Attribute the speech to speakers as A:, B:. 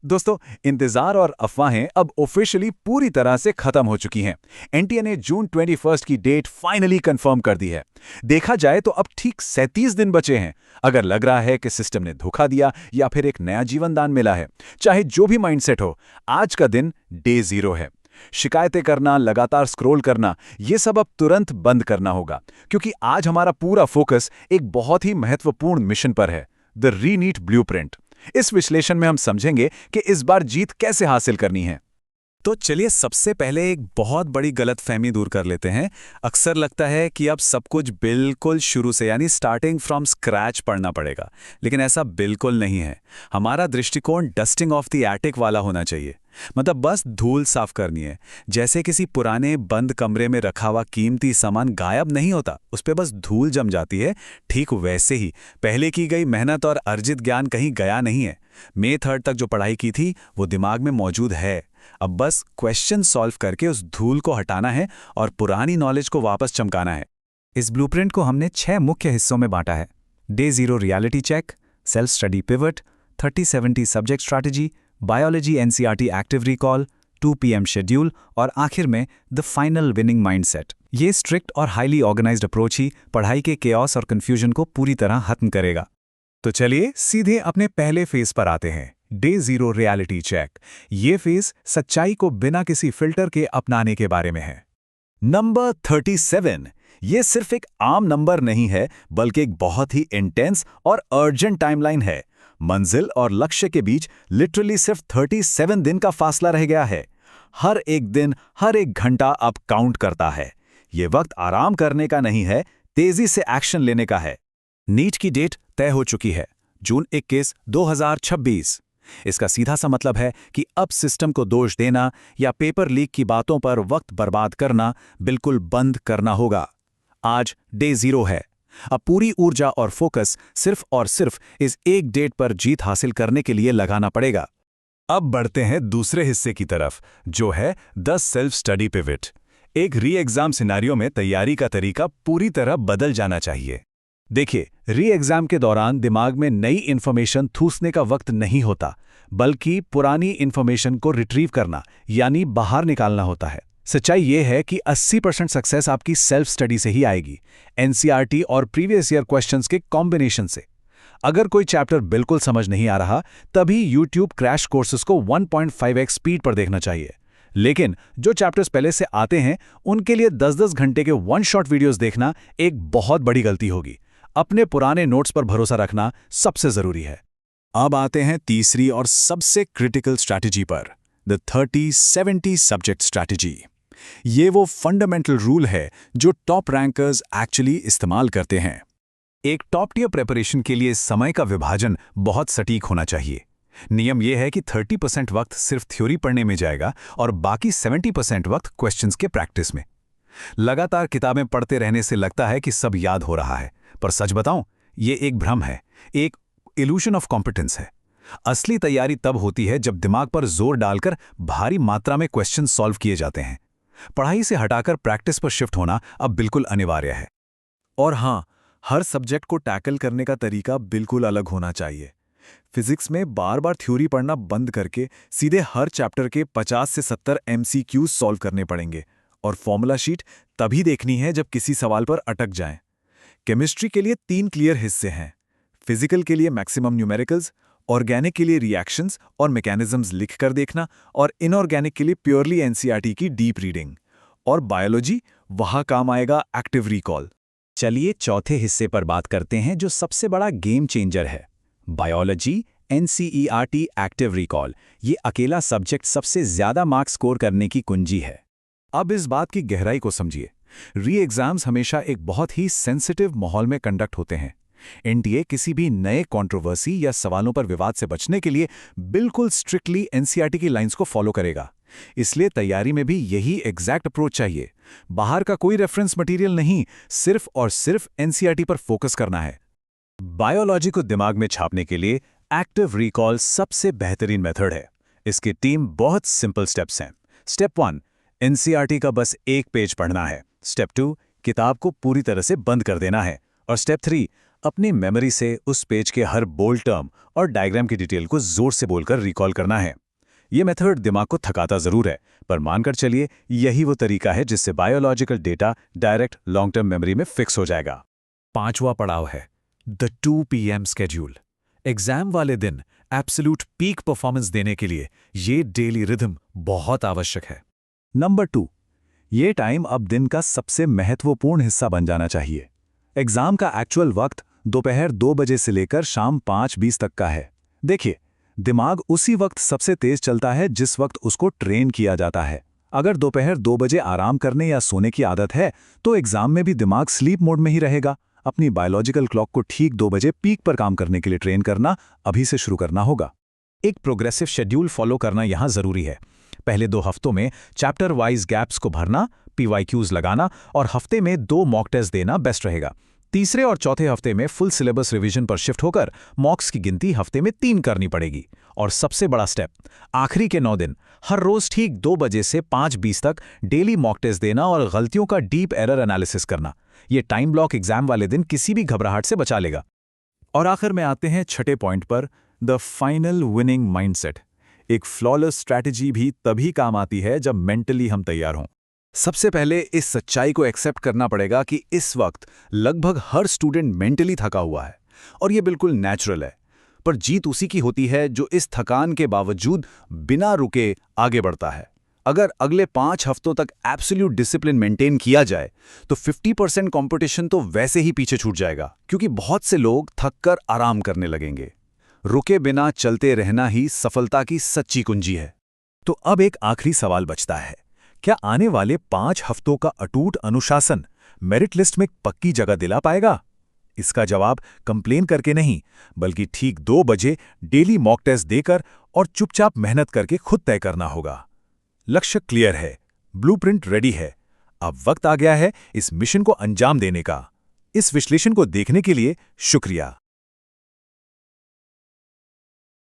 A: दोस्तों, इंतजार और अफवाहें अब ऑफिशियली पूरी तरह से खत्म हो चुकी हैं। एनटीए ने जून 21 की डेट फाइनली कंफर्म कर दी है। देखा जाए तो अब ठीक 37 दिन बचे हैं। अगर लग रहा है कि सिस्टम ने धोखा दिया या फिर एक नया जीवन दान मिला है, चाहे जो भी माइंडसेट हो, आज का दिन डे 0 है। शिकायतें करना, लगातार स्क्रॉल करना, ये सब अब तुरंत बंद करना होगा, क्योंकि आज हमारा पूरा फोकस एक बहुत ही महत्वपूर्ण मिशन पर है, द रीनीट ब्लूप्रिंट। इस विश्लेषण में हम समझेंगे कि इस बार जीत कैसे हासिल करनी है।
B: तो चलिए सबसे पहले एक बहुत बड़ी गलतफहमी दूर कर लेते हैं। अक्सर लगता है कि अब सब कुछ बिल्कुल शुरू से यानी स्टार्टिंग फ्रॉम स्क्रैच पढ़ना पड़ेगा, लेकिन ऐसा बिल्कुल नहीं है। हमारा दृष्टिकोण डस्टिंग ऑफ द एटिक वाला होना चाहिए। मतलब बस धूल साफ करनी है। जैसे किसी पुराने बंद कमरे में रखा हुआ कीमती सामान गायब नहीं होता, उस पर बस धूल जम जाती है, ठीक वैसे ही पहले की गई मेहनत और अर्जित ज्ञान कहीं गया नहीं है। मई 3 तक जो पढ़ाई की थी वो दिमाग में मौजूद है। अब बस क्वेश्चन सॉल्व करके उस धूल को हटाना है और पुरानी नॉलेज को वापस चमकाना है।
C: इस ब्लूप्रिंट को हमने 6 मुख्य हिस्सों में बांटा है: day 0 reality check, self study pivot, 30-70 subject strategy, biology NCERT active recall, 2 PM schedule और आखिर में द फाइनल विनिंग माइंडसेट। ये स्ट्रिक्ट और हाईली ऑर्गेनाइज्ड अप्रोच ही पढ़ाई के केओस और कंफ्यूजन को पूरी तरह खत्म करेगा।
B: तो चलिए सीधे अपने पहले फेज पर आते हैं, डे 0 रियलिटी चेक। ये फेज सच्चाई को बिना किसी फिल्टर के अपनाने के बारे में है।
A: नंबर 37। ये सिर्फ एक आम नंबर नहीं है, बल्कि एक बहुत ही इंटेंस और अर्जेंट टाइमलाइन है। मंजिल और लक्ष्य के बीच लिटरली सिर्फ 37 दिन का फासला रह गया है। हर एक दिन, हर एक घंटा अब काउंट करता है। ये वक्त आराम करने का नहीं है, तेजी से एक्शन लेने का है।
B: नीट की डेट तय हो चुकी है, जून 21, 2026। इसका सीधा सा मतलब है कि अब सिस्टम को दोष देना या पेपर लीक की बातों पर वक्त बर्बाद करना बिल्कुल बंद करना होगा। आज डे 0 है। अब पूरी ऊर्जा और फोकस सिर्फ और सिर्फ इस एक डेट पर जीत हासिल करने के लिए लगाना पड़ेगा।
A: अब बढ़ते हैं दूसरे हिस्से की तरफ, जो है द सेल्फ स्टडी पिवट। एक री एग्जाम सिनेरियो में तैयारी का तरीका पूरी तरह बदल जाना चाहिए। देखिए, री एग्जाम के दौरान दिमाग में नई इन्फॉर्मेशन ठूसने का वक्त नहीं होता, बल्कि पुरानी इन्फॉर्मेशन को रिट्रीव करना यानी बाहर निकालना होता है। सच्चाई यह है कि 80% सक्सेस आपकी सेल्फ स्टडी से ही आएगी, एनसीईआरटी और प्रीवियस ईयर क्वेश्चंस के कॉम्बिनेशन से। अगर कोई चैप्टर बिल्कुल समझ नहीं आ रहा, तभी यूट्यूब क्रैश कोर्सेज को 1.5x स्पीड पर देखना चाहिए। लेकिन जो चैप्टर्स पहले से आते हैं, उनके लिए 10-10 घंटे के वन शॉट वीडियोस देखना एक बहुत बड़ी गलती होगी। अपने पुराने नोट्स पर भरोसा रखना सबसे जरूरी है।
B: अब आते हैं तीसरी और सबसे क्रिटिकल स्ट्रैटेजी पर, द 30-70 सब्जेक्ट स्ट्रैटेजी। ये वो फंडामेंटल रूल है जो टॉप रैंकर्स एक्चुअली इस्तेमाल करते हैं।
A: एक टॉप टियर प्रिपरेशन के लिए समय का विभाजन बहुत सटीक होना चाहिए। नियम यह है कि 30% वक्त सिर्फ थ्योरी पढ़ने में जाएगा और बाकी 70% वक्त क्वेश्चंस के प्रैक्टिस में। लगातार किताबें पढ़ते रहने से लगता है कि सब याद हो रहा है, पर सच बताऊं, ये एक भ्रम है, एक इल्यूशन ऑफ कॉम्पिटेंस है। असली तैयारी तब होती है जब दिमाग पर जोर डालकर भारी मात्रा में क्वेश्चन सॉल्व किए जाते हैं। पढ़ाई से हटाकर प्रैक्टिस पर शिफ्ट होना अब बिल्कुल अनिवार्य है।
B: और हाँ, हर सब्जेक्ट को टैकल करने का तरीका बिल्कुल अलग होना चाहिए। फिजिक्स में बार बार थ्योरी पढ़ना बंद करके सीधे हर चैप्टर के 50 से 70 MCQs सॉल्व करने पड़ेंगे, और फॉर्मूला शीट तभी देखनी है जब किसी सवाल पर अटक जाएं। केमिस्ट्री के लिए 3 क्लियर हिस्से हैं: फिजिकल के लिए मैक्सिमम न्यूमेरिकल्स, ऑर्गेनिक के लिए रिएक्शंस और मैकेनिज्म्स लिख कर देखना, और इनऑर्गेनिक के लिए प्योरली एनसीईआरटी की डीप रीडिंग। और बायोलॉजी, वहां काम आएगा एक्टिव रिकॉल।
C: चलिए चौथे हिस्से पर बात करते हैं, जो सबसे बड़ा गेम चेंजर है, बायोलॉजी एनसीईआरटी एक्टिव रिकॉल। ये अकेला सब्जेक्ट सबसे ज्यादा मार्क्स स्कोर करने की कुंजी है।
A: अब इस बात की गहराई को समझिए। री एग्जाम्स हमेशा एक बहुत ही सेंसिटिव माहौल में कंडक्ट होते हैं। एनटीए किसी भी नए कंट्रोवर्सी या सवालों पर विवाद से बचने के लिए बिल्कुल स्ट्रिक्टली एनसीईआरटी की लाइंस को फॉलो करेगा। इसलिए तैयारी में भी यही एग्जैक्ट अप्रोच चाहिए। बाहर का कोई रेफरेंस मटेरियल नहीं, सिर्फ और सिर्फ एनसीईआरटी पर फोकस करना है।
B: बायोलॉजी को दिमाग में छापने के लिए एक्टिव रिकॉल सबसे बेहतरीन मेथड है। इसकी टीम बहुत सिंपल स्टेप्स हैं। स्टेप 1, एनसीईआरटी का बस एक पेज पढ़ना है। स्टेप 2, किताब को पूरी तरह से बंद कर देना है। और स्टेप 3, अपनी मेमोरी से उस पेज के हर बोल्ड टर्म और डायग्राम की डिटेल को जोर से बोलकर रिकॉल करना है। ये मेथड दिमाग को थकाता जरूर है, पर मानकर चलिए यही वो तरीका है जिससे biological data direct long term memory में फिक्स हो जाएगा। 5वां पड़ाव है द 2 PM स्केड्यूल। एग्जाम वाले दिन एब्सोल्यूट पीक परफॉर्मेंस देने के लिए ये डेली रिदम बहुत आवश्यक है।
A: नंबर 2, ये टाइम अब दिन का सबसे महत्वपूर्ण हिस्सा बन जाना चाहिए। एग्जाम का एक्चुअल वक्त दोपहर 2 बजे से लेकर शाम 5:20 तक का है। देखिए, दिमाग उसी वक्त सबसे तेज चलता है जिस वक्त उसको ट्रेन किया जाता है। अगर दोपहर 2 बजे आराम करने या सोने की आदत है तो एग्जाम में भी दिमाग स्लीप मोड में ही रहेगा। अपनी बायोलॉजिकल क्लॉक को ठीक 2 बजे पीक पर काम करने के लिए ट्रेन करना अभी से शुरू करना होगा।
B: एक प्रोग्रेसिव शेड्यूल फॉलो करना यहाँ जरूरी है। पहले 2 हफ्तों में चैप्टर वाइज गैप्स को भरना, PYQs लगाना और हफ्ते में 2 मॉक टेस्ट देना बेस्ट रहेगा। तीसरे और चौथे हफ्ते में फुल सिलेबस रिवीजन पर शिफ्ट होकर मॉक्स की गिनती हफ्ते में 3 करनी पड़ेगी। और सबसे बड़ा स्टेप, आखिरी के 9 दिन हर रोज ठीक 2 बजे से 5:20 तक डेली मॉक टेस्ट देना और गलतियों का डीप एरर एनालिसिस करना। ये टाइम ब्लॉक एग्जाम वाले दिन किसी भी घबराहट से बचा लेगा। और आखिर में आते हैं छठे पॉइंट पर, द फाइनल विनिंग माइंडसेट। एक फ्लॉलेस स्ट्रैटेजी भी तभी काम आती है जब मेंटली हम तैयार हों। सबसे पहले इस सच्चाई को एक्सेप्ट करना पड़ेगा कि इस वक्त लगभग हर स्टूडेंट मेंटली थका हुआ है और ये बिल्कुल नेचुरल है। पर जीत उसी की होती है जो इस थकान के बावजूद बिना रुके आगे बढ़ता है। अगर अगले 5 हफ्तों तक एब्सोल्यूट डिसिप्लिन मेंटेन किया जाए तो 50% कंपटीशन तो वैसे ही पीछे छूट जाएगा, क्योंकि बहुत से लोग थक कर आराम करने लगेंगे। रुके बिना चलते रहना ही सफलता की सच्ची कुंजी है।
A: तो अब एक आखिरी सवाल बचता है, क्या आने वाले 5 हफ्तों का अटूट अनुशासन मेरिट लिस्ट में पक्की जगह दिला पाएगा? इसका जवाब कंप्लेन करके नहीं, बल्कि ठीक 2 बजे डेली मॉक टेस्ट देकर और चुपचाप मेहनत करके खुद तय करना होगा। लक्ष्य क्लियर है, ब्लूप्रिंट रेडी है। अब वक्त आ गया है इस मिशन को अंजाम देने का। इस विश्लेषण को देखने के लिए शुक्रिया।